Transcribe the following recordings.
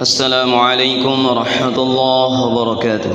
السلام عليكم ورحمة الله وبركاته.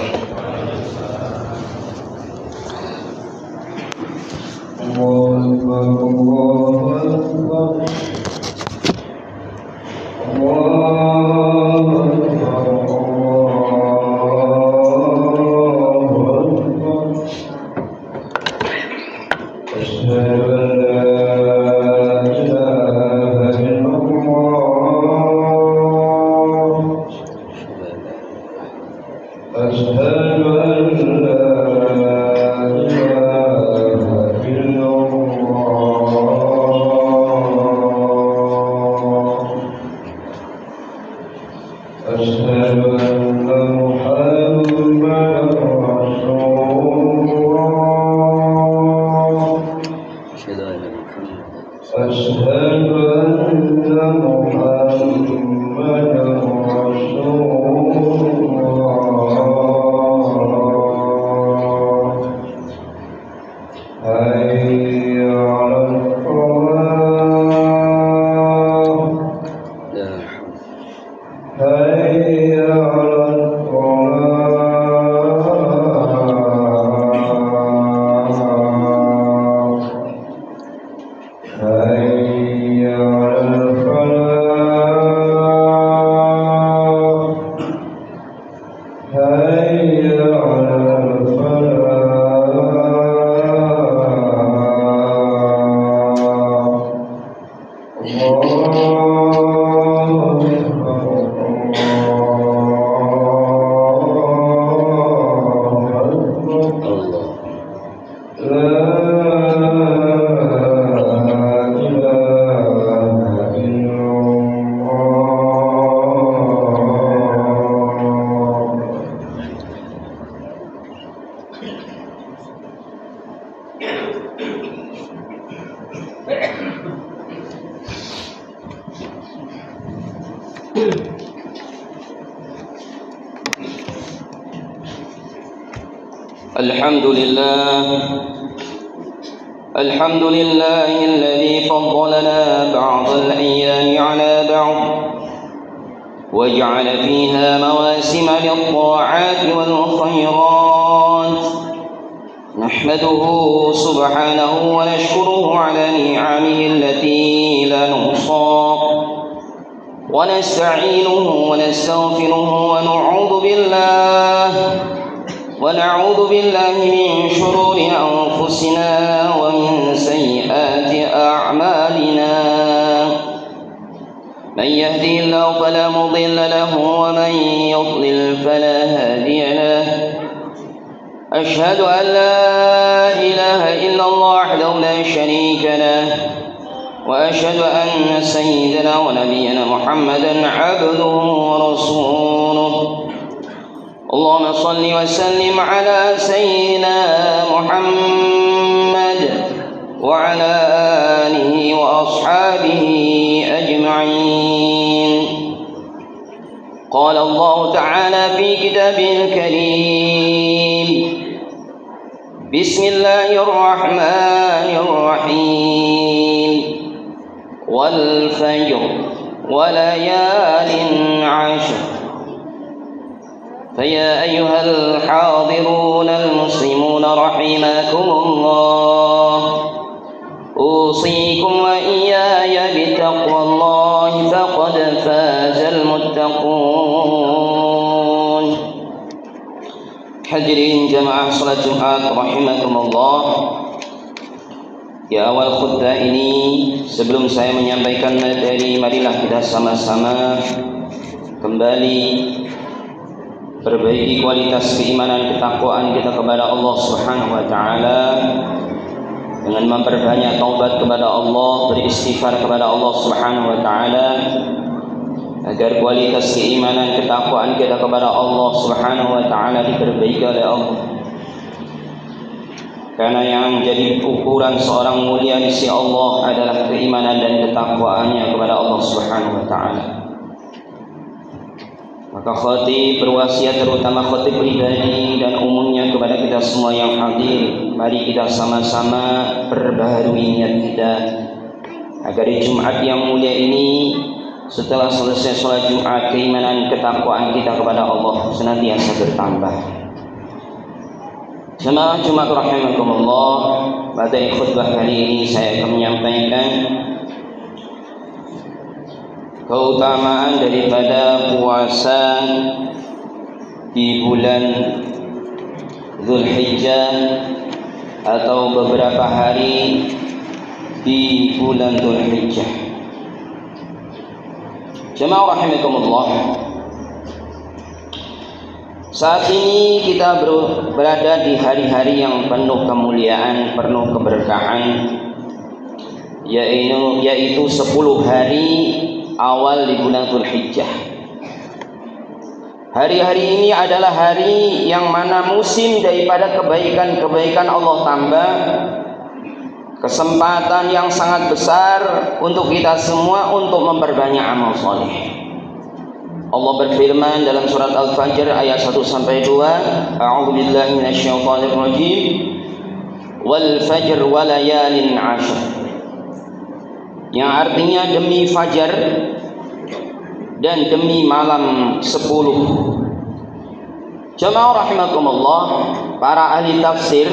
الحمد لله الذي فضلنا بعض الأيام على بعض وجعل فيها مواسم للطاعات والخيرات، نحمده سبحانه ونشكره على نعمه التي لا نحصى، ونستعينه ونستغفره ونعوذ بالله من شرور أنفسنا ومن سيئات أعمالنا. من يهدي الله فلا مضل له ومن يضلل فلا هادي له. أشهد أن لا إله إلا الله وحده لا شريك له، وأشهد أن سيدنا ونبينا محمدا عبده ورسوله. اللهم صل وسلم على سيدنا محمد وعلى آله وأصحابه أجمعين. قال الله تعالى في كتابه الكريم: بسم الله الرحمن الرحيم، والفجر وليال عشر. فيا أيها الحاضرون المسلمون رحمكم الله، أوصيكم وإياي بتقوى الله فقد فاز المتقون. Hadirin jamaah salat Jumat rahimakumullah. Di awal khutbah ini, sebelum saya menyampaikan materi, marilah kita sama-sama kembali perbaiki kualitas keimanan ketakwaan kita kepada Allah Subhanahu wa taala dengan memperbanyak taubat kepada Allah, beristighfar kepada Allah Subhanahu wa taala, agar kualitas keimanan ketakwaan kita kepada Allah Subhanahu wa taala diperbaiki oleh Allah. Karena yang menjadi ukuran seorang mulia di sisi Allah adalah keimanan dan ketakwaannya kepada Allah Subhanahu wa taala. Maka khatib berwasiat, terutama khatib pribadi dan umumnya kepada kita semua yang hadir, mari kita sama-sama perbaharui niat kita agar di Jumat yang mulia ini setelah selesai sholat Jumat, keimanan ketakwaan kita kepada Allah senantiasa bertambah. Jemaah Jumat rahimakumullah, pada khutbah kali ini saya akan menyampaikan keutamaan daripada puasa di bulan Dzulhijjah atau beberapa hari di bulan Dzulhijjah. Jemaah rahimakumullah, saat ini kita berada di hari-hari yang penuh kemuliaan, penuh keberkahan, yaitu 10 hari awal di bulan Dzulhijjah. Hari-hari ini adalah hari yang mana musim daripada kebaikan-kebaikan Allah tambah, kesempatan yang sangat besar untuk kita semua untuk memperbanyak amal soleh. Allah berfirman dalam surat Al-Fajr ayat 1-2, A'udzubillahi minasyaitonirrajim, wal fajr wa layalin 'ashr, yang artinya demi fajar dan demi malam 10. Jemaah rahimakumullah, para ahli tafsir,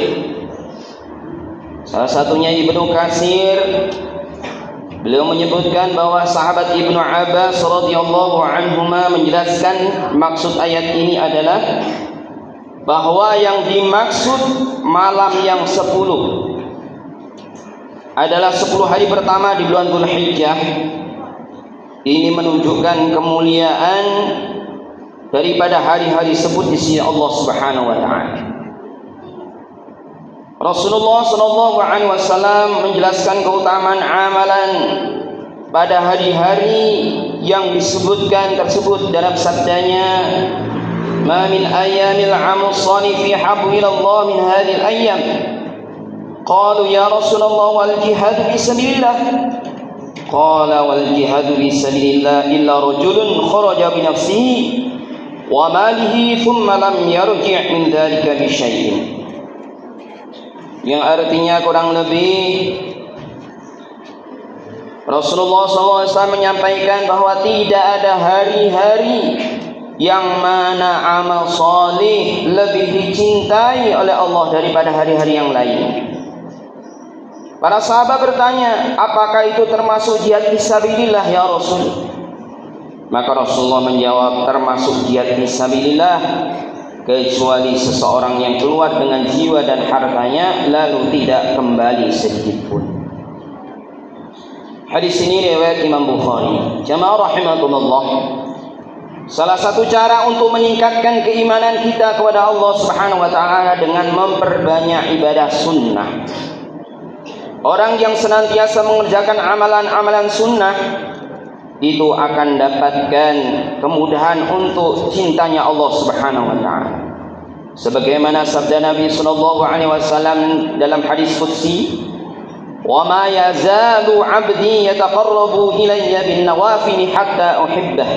salah satunya Ibnu Katsir, beliau menyebutkan bahwa sahabat Ibnu Abbas radhiyallahu anhuma menjelaskan maksud ayat ini adalah bahwa yang dimaksud malam yang 10 adalah 10 hari pertama di bulan Dzulhijjah. Ini menunjukkan kemuliaan daripada hari-hari tersebut di sisi Allah Subhanahu wa taala. Rasulullah sallallahu alaihi wasallam menjelaskan keutamaan amalan pada hari-hari yang disebutkan tersebut dalam sabdanya, "Ma min ayyamil 'amal shalih fi habbi ila Allah min hadhihi al-ayyam." Qalu ya Rasulullah wal jihad fi sabilillah. Qala wal jihad fi sabilillah illa rajulun kharaja bi nafsihi wa malihi thumma lam yarji' min dhalika bi syai'in. Yang artinya kurang lebih Rasulullah SAW menyampaikan bahwa tidak ada hari-hari yang mana amal salih lebih dicintai oleh Allah daripada hari-hari yang lain. Para sahabat bertanya, apakah itu termasuk jihad fisabilillah ya Rasul? Maka Rasulullah menjawab, termasuk jihad fisabilillah kecuali seseorang yang keluar dengan jiwa dan hartanya lalu tidak kembali sedikit pun. Hadis ini riwayat Imam Bukhari. Jamaah rahimakumullah, salah satu cara untuk meningkatkan keimanan kita kepada Allah Subhanahu wa taala dengan memperbanyak ibadah sunnah. Orang yang senantiasa mengerjakan amalan-amalan sunnah itu akan dapatkan kemudahan untuk cintanya Allah Subhanahu wa taala. Sebagaimana sabda Nabi sallallahu alaihi wasallam dalam hadis qudsi, "Wa ma yazalu 'abdi yataqarrabu ilayya bin nawafil hatta uhibbah.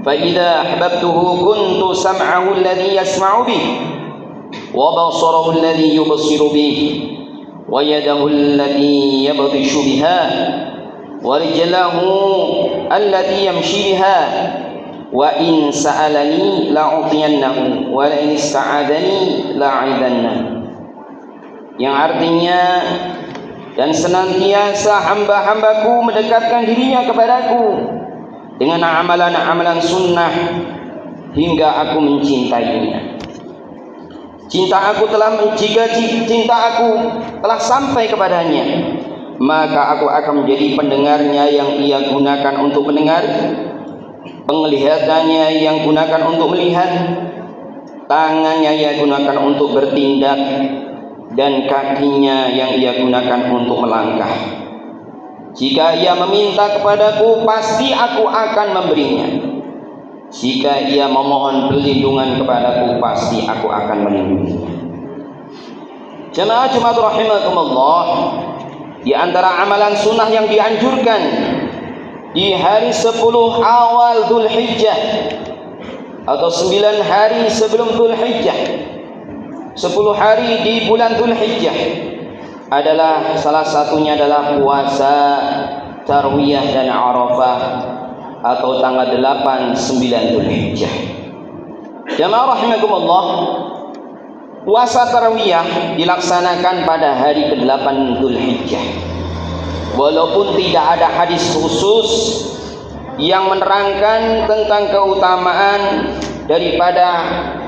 Fa idza ahbabtuhu kuntu sam'ahu alladhi yasma'u bih, wa basarahu alladhi yubsiru bih, wa yadahu allati yabtishu biha, wa rijlahu allati yamshi biha, wa in sa'alani la'utiyannahu, wa la in ista'adani la'idannahu." Yang artinya, dan senantiasa hamba-hambaku mendekatkan dirinya kepadaku dengan amalan-amalan sunnah hingga aku mencintainya. Jika cinta aku telah sampai kepadanya, maka aku akan menjadi pendengarnya yang ia gunakan untuk mendengar, penglihatannya yang gunakan untuk melihat, tangannya ia gunakan untuk bertindak, dan kakinya yang ia gunakan untuk melangkah. Jika ia meminta kepadaku, pasti aku akan memberinya. Jika ia memohon perlindungan kepadaku, pasti aku akan melindunginya. Jemaah Jumat rahimakumullah, di antara amalan sunnah yang dianjurkan di hari 10 awal Dzulhijjah atau 9 hari sebelum Dzulhijjah, 10 hari di bulan Dzulhijjah adalah salah satunya adalah puasa Tarwiyah dan Arafah atau tanggal 8, 9 Dzulhijjah. Jamaah rahimakumullah, puasa Tarwiyah dilaksanakan pada hari ke-8 Dzulhijjah. Walaupun tidak ada hadis khusus yang menerangkan tentang keutamaan daripada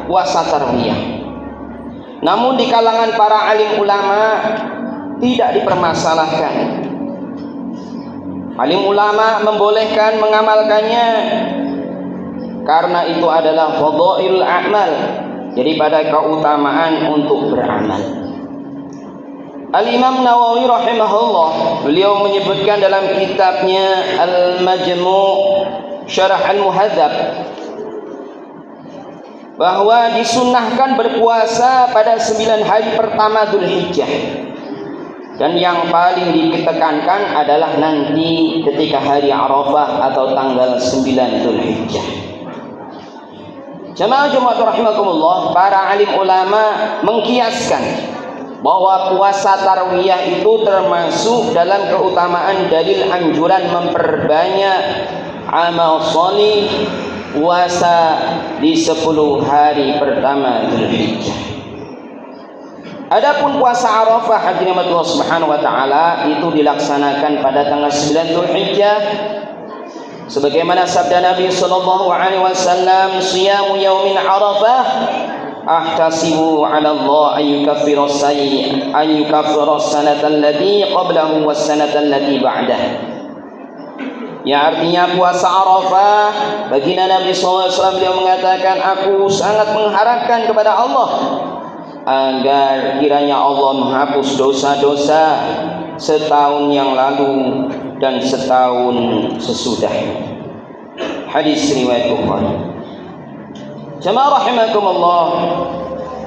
puasa Tarwiyah, namun di kalangan para alim ulama tidak dipermasalahkan. Alim ulama membolehkan mengamalkannya karena itu adalah fadhailul a'mal, daripada keutamaan untuk beramal. Al-Imam Nawawi rahimahullah, beliau menyebutkan dalam kitabnya Al-Majmu' Syarah Al-Muhadzab bahwa disunnahkan berpuasa pada 9 hari pertama Dzulhijjah, dan yang paling ditekankan adalah nanti ketika hari Arafah atau tanggal 9 Dzulhijjah. Jamaah rahimakumullah, para alim ulama mengkiaskan bahwa puasa Tarwiyah itu termasuk dalam keutamaan dalil anjuran memperbanyak amal sholih puasa di 10 hari pertama Dzulhijjah. Adapun puasa Arafah hadirin Allah Subhanahu wa taala itu dilaksanakan pada tanggal 9 Dzulhijjah sebagaimana sabda Nabi sallallahu alaihi wasallam, "Shiyamu yaumin Arafah ahtasibu 'ala Allah an yukaffira as-sanata allati qablahu was-sanata allati ba'dah." Ya, artinya puasa Arafah, baginda Nabi SAW beliau mengatakan, aku sangat mengharapkan kepada Allah agar kiranya Allah menghapus dosa-dosa setahun yang lalu dan setahun sesudahnya. Hadis riwayat Bukhari. Jamaah rahimakumullah,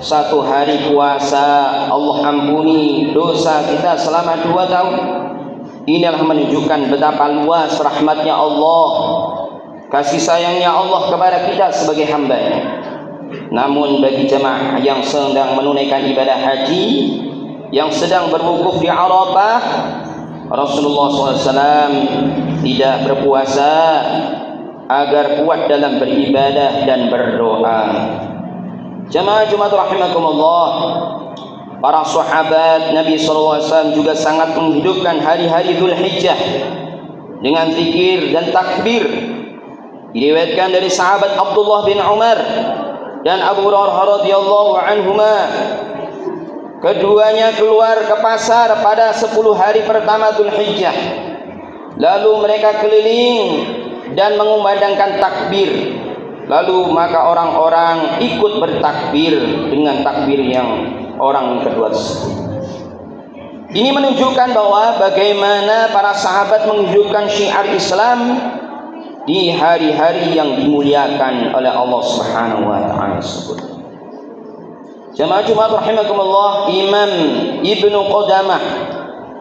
satu hari puasa Allah ampuni dosa kita selama 2 tahun. Inilah menunjukkan betapa luas rahmatnya Allah, kasih sayangnya Allah kepada kita sebagai hamba-Nya. Namun bagi jemaah yang sedang menunaikan ibadah haji, yang sedang berwukuf di Arafah, Rasulullah SAW tidak berpuasa agar kuat dalam beribadah dan berdoa. Jemaah Jumat rahimakumullah, para sahabat Nabi SAW juga sangat menghidupkan hari-hari Dzulhijjah dengan zikir dan takbir. Diriwayatkan dari sahabat Abdullah bin Umar dan Abu Hurairah radhiyallahu anhuma, keduanya keluar ke pasar pada 10 hari pertama Dzulhijjah. Lalu mereka keliling dan mengumandangkan takbir. Lalu maka orang-orang ikut bertakbir dengan takbir yang orang kedua tersebut. Ini menunjukkan bahwa bagaimana para sahabat menghidupkan syiar Islam di hari-hari yang dimuliakan oleh Allah Subhanahu wa taala tersebut. Jamaah Jumat rahimakumullah, Imam Ibnu Qudamah,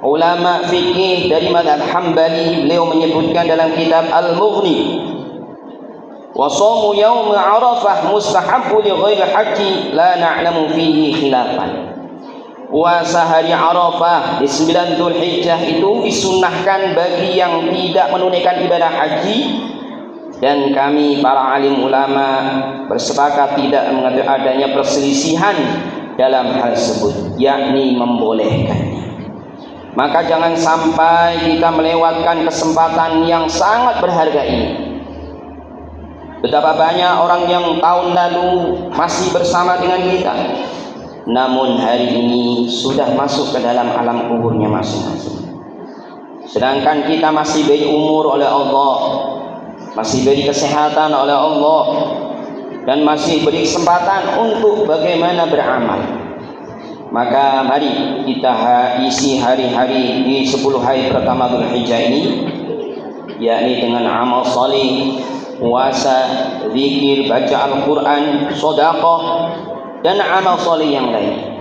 ulama fikih dari mazhab Hambali, beliau menyebutkan dalam kitab Al-Mughni, wa shaumu yaum Arafah mustahabbu li ghairi haji la na'lamu fihi khilafan. Puasa hari Arafah di 9 Dzulhijjah itu disunnahkan bagi yang tidak menunaikan ibadah haji, dan kami para alim ulama bersepakat tidak mengatakan adanya perselisihan dalam hal tersebut, yakni membolehkannya. Maka jangan sampai kita melewatkan kesempatan yang sangat berharga ini. Betapa banyak orang yang tahun lalu masih bersama dengan kita, namun hari ini sudah masuk ke dalam alam kuburnya masing-masing. Sedangkan kita masih diberi umur oleh Allah, masih diberi kesehatan oleh Allah, dan masih beri kesempatan untuk bagaimana beramal. Maka mari kita isi hari-hari di 10 hari pertama Dzulhijjah ini, yakni dengan amal salih, puasa, zikir, baca Al-Quran, sedekah, dan amal salih yang lain.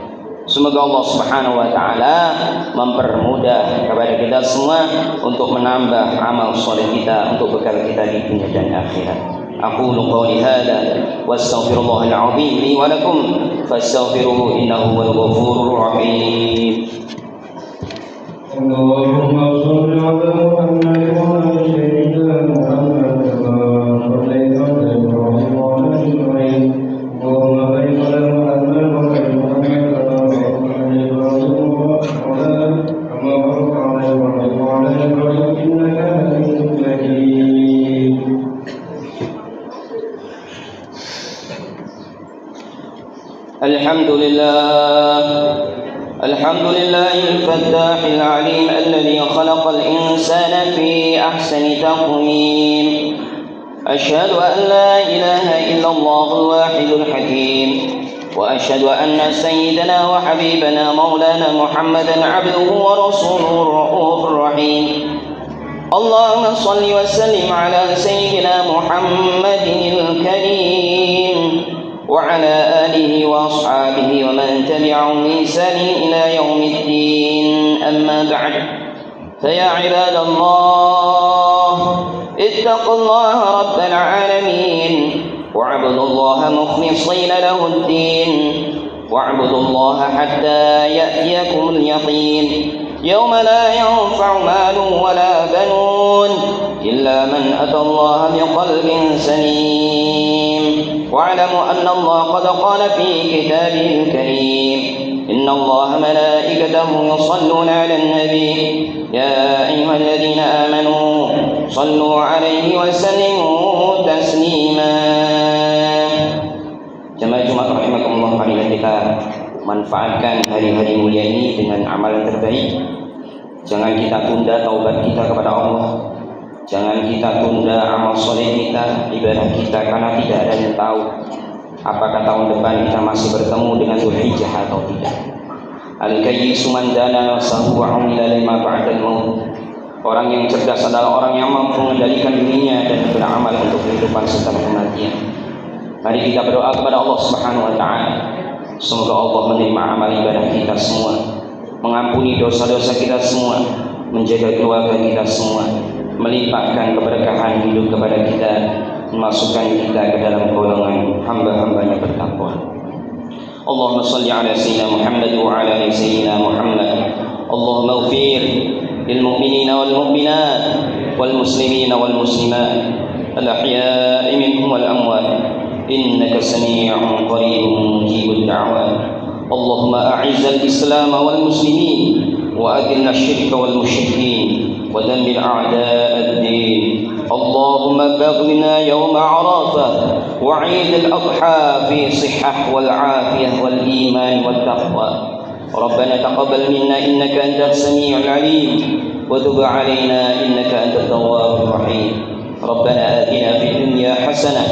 Semoga Allah Subhanahu wa taala mempermudah kepada kita semua untuk menambah amal saleh kita untuk bekal kita di dunia dan akhirat. Aqulu qawli hadza wa astaghfirullahal azim li wa lakum fastaghfiruhu innahu huwal ghafurur rahim. Allahumma shalli ala Muhammad الحمد لله الفتاح العليم الذي خلق الإنسان في أحسن تقويم. أشهد أن لا إله إلا الله الواحد الحكيم، وأشهد أن سيدنا وحبيبنا مولانا محمدا عبده ورسوله الرؤوف الرحيم. اللهم صل وسلم على سيدنا محمد الكريم وعلى آله وأصحابه ومن تبعهم بإحسان إلى يوم الدين. أما بعد، فيا عباد الله، اتقوا الله رب العالمين واعبدوا الله مخلصين له الدين، واعبدوا الله حتى يأتيكم اليقين، يوم لا ينفع مال ولا بنون إلا من أتى الله بقلب سليم. واعلموا أن الله قد قال في كتابه الكريم: إن الله ملائكته يصلون على النبي يا أيها الذين آمنوا صلوا عليه وسلموا تسليما. Jemaah Jumat rahimakumullah, marilah kita manfaatkan hari-hari mulia ini dengan amalan terbaik. Jangan kita tunda taubat kita kepada Allah. Jangan kita tunda amal soleh kita, ibadah kita, karena tidak ada yang tahu apakah tahun depan kita masih bertemu dengan Dzulhijjah atau tidak. Al-kayyisu man dana nafsahu wa 'amila lima ba'dal maut. Orang yang cerdas adalah orang yang mampu mengendalikan dirinya dan beramal untuk kehidupan setelah kematian. Mari kita berdoa kepada Allah Subhanahu wa taala. Semoga Allah menerima amal ibadah kita semua, mengampuni dosa-dosa kita semua, menjaga keluarga kita semua, melimpahkan keberkahan hidup kepada kita, memasukkan kita ke dalam golongan hamba-hambanya bertakwa. Allahumma salli ala sayyidina Muhammad wa ala ali sayyidina Muhammad. Allahumma ighfir lil mu'minina wal mu'minat wal muslimina wal muslimat al ahya'i minhum wal amwat innaka sami'un qaribun mujibud da'wat. Allahumma a'izz al-islam wal muslimin wa adil ash-shirka wal musyrikin wa dammir a'da' ad-din. Allahumma baghna yawma 'arafah wa 'id al-adha fi sihhah wal 'afiyah wal iman wat taqwa. Rabbana taqabbal minna innaka antas sami'ul 'alim wa tub 'alaina innaka antat tawwabur rahim. ربنا آتنا في الدنيا حسنة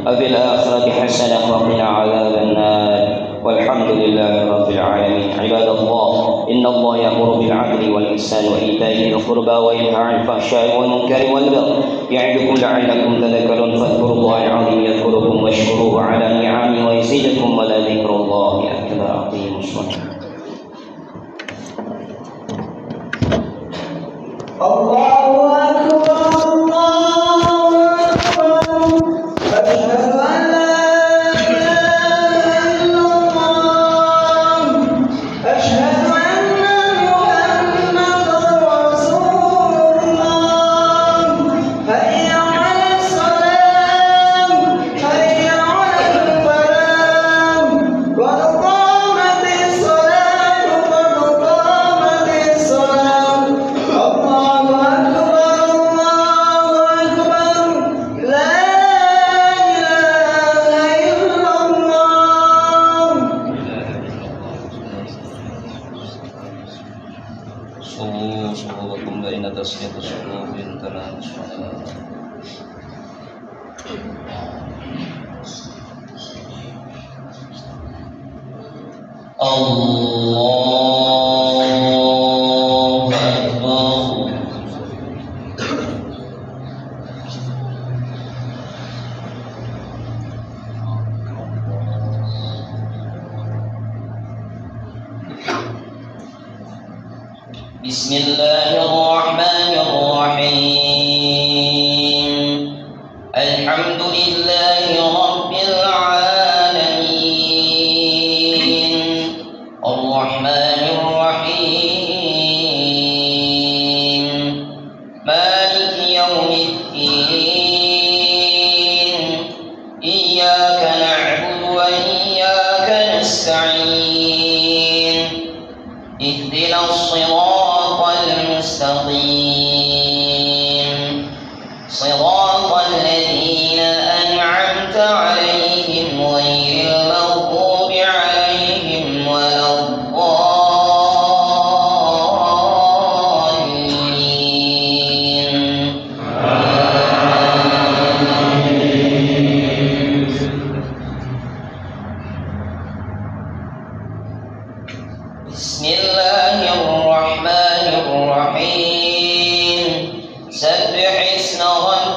وفي الآخرة حسنة وقنا عذاب النار والحمد لله رب العالمين. عباد الله، إن الله يأمر بالعدل والإحسان وإيتاء ذي القربى وينهى عن الفحشاء والمنكر والبغي يعظكم لعلكم تذكرون. فاذكروا الله العظيم يذكركم واشكروه على نعمه ويزيدكم ولذكر الله أكبر. أقيموا الصلاة. الله أكبر. الذين أنعمت عليهم غير المغضوب عليهم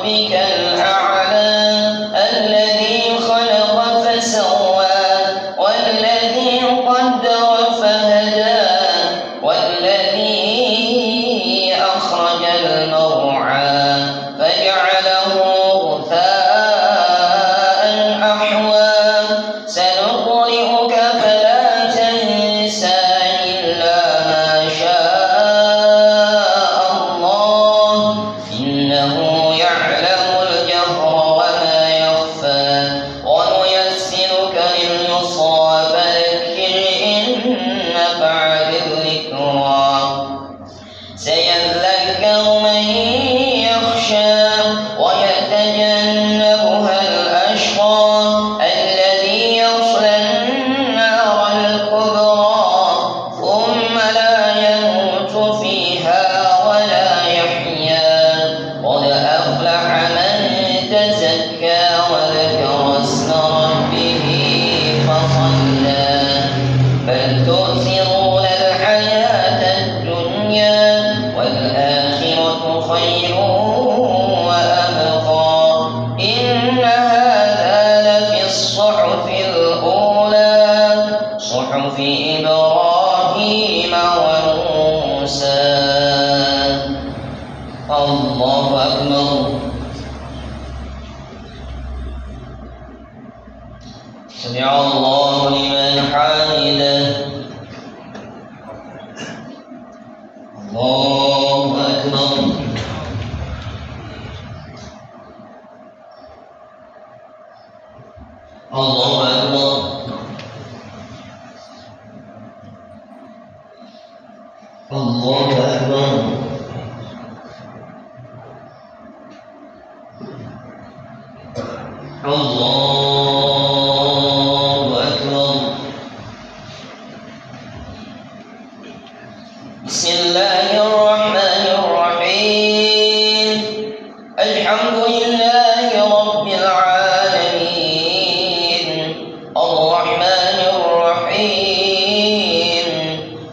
ربك الأعلى الذي خلق فسوى والذي قدر فهدى والذي أخرج المرعى فجعله غثاء أحوى سنقرئك فلا تنسى إلا ما شاء الله إنه يعلم الجهر وما يخفى ونيسرك لليسرى فذكر إن نفعت الذكرى سيذكر من يخشى ويتجنبها الأشقى الذي يصلى النار الكبرى ثم لا يموت فيها ولا يحيا قد أفلح من تزكى وذكر اسم ربه فصلى بل تؤثرون الحياة الدنيا والآخرة خير وأبقى إن هذا لفي الصحف الأولى صحف إبراهيم وموسى. الله أكبر. سمع الله لمن حمده. الله أكبر. الله أكبر. الله أكبر. الله أكبر. بسم الله الرحمن الرحيم الحمد لله رب العالمين الرحمن الرحيم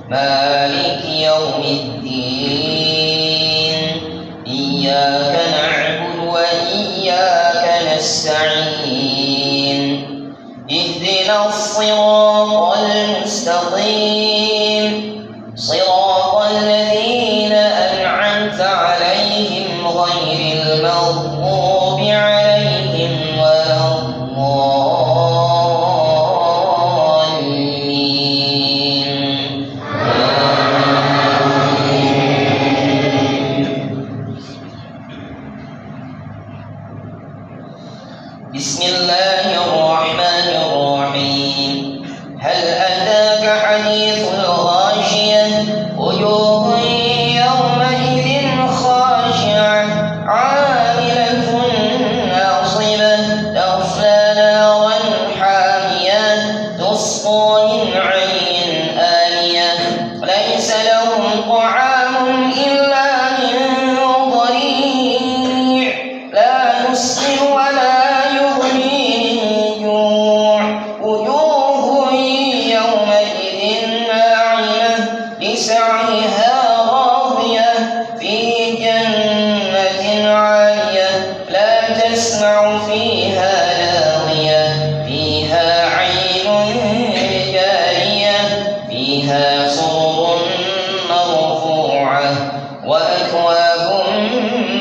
مالك يوم الدين إياك نعبد وإياك نستعين اهدنا الصراط المستقيم صراط الذين أنعمت عليهم غير المغضوب عليهم ولا الضالين. بسم الله الرحمن الرحيم هل أتاك حديث الغاشية وجوه يومئذ خاشعة عاملة ناصبة تصلى نارا حامية تسقى من عين آنية ليس لهم طعام إلا من ضريع لا يسمن ولا يغني من جوع وجوه يومئذ ناعمة لسعيها راضية في جنة عالية لا تسمع فيها لاغية فيها عين جارية فيها سرر مرفوعة وأكواب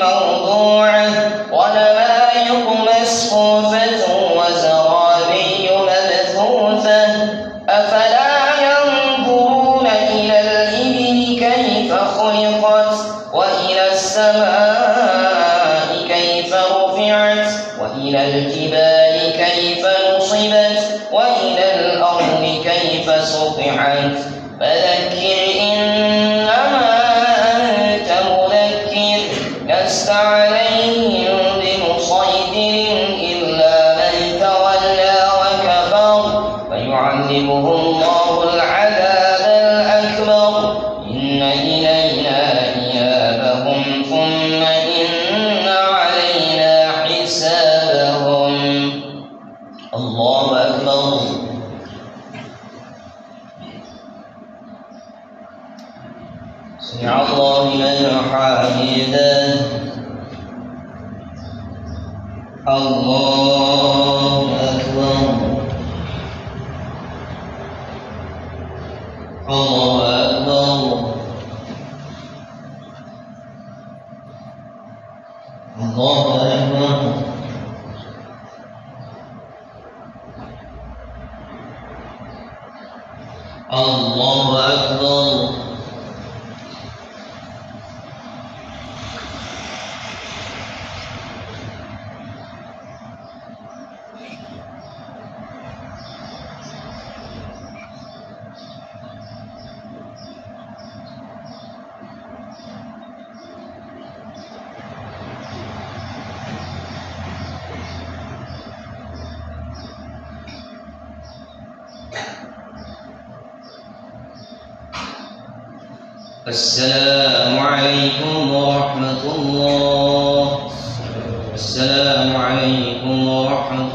موضوعة ونمارق مسفوفة وزرابي مبثوثة أفلا ينظرون إلى الإبل كيف خلقت وإلى السماء كيف رفعت وإلى الجبال كيف نصبت وإلى الأرض كيف سطحت فذكر إنما أنت مذكر لست عليهم بمسيطر إلا من تولى وكفر فيعذبه الله العذاب الأكبر إن إلينا إيابهم ثم إن علينا حسابهم. الله أكبر. سمع الله لمن حمده. الله أكبر الله أكبر الله أكبر الله أكبر السلام عليكم ورحمة الله. السلام عليكم ورحمة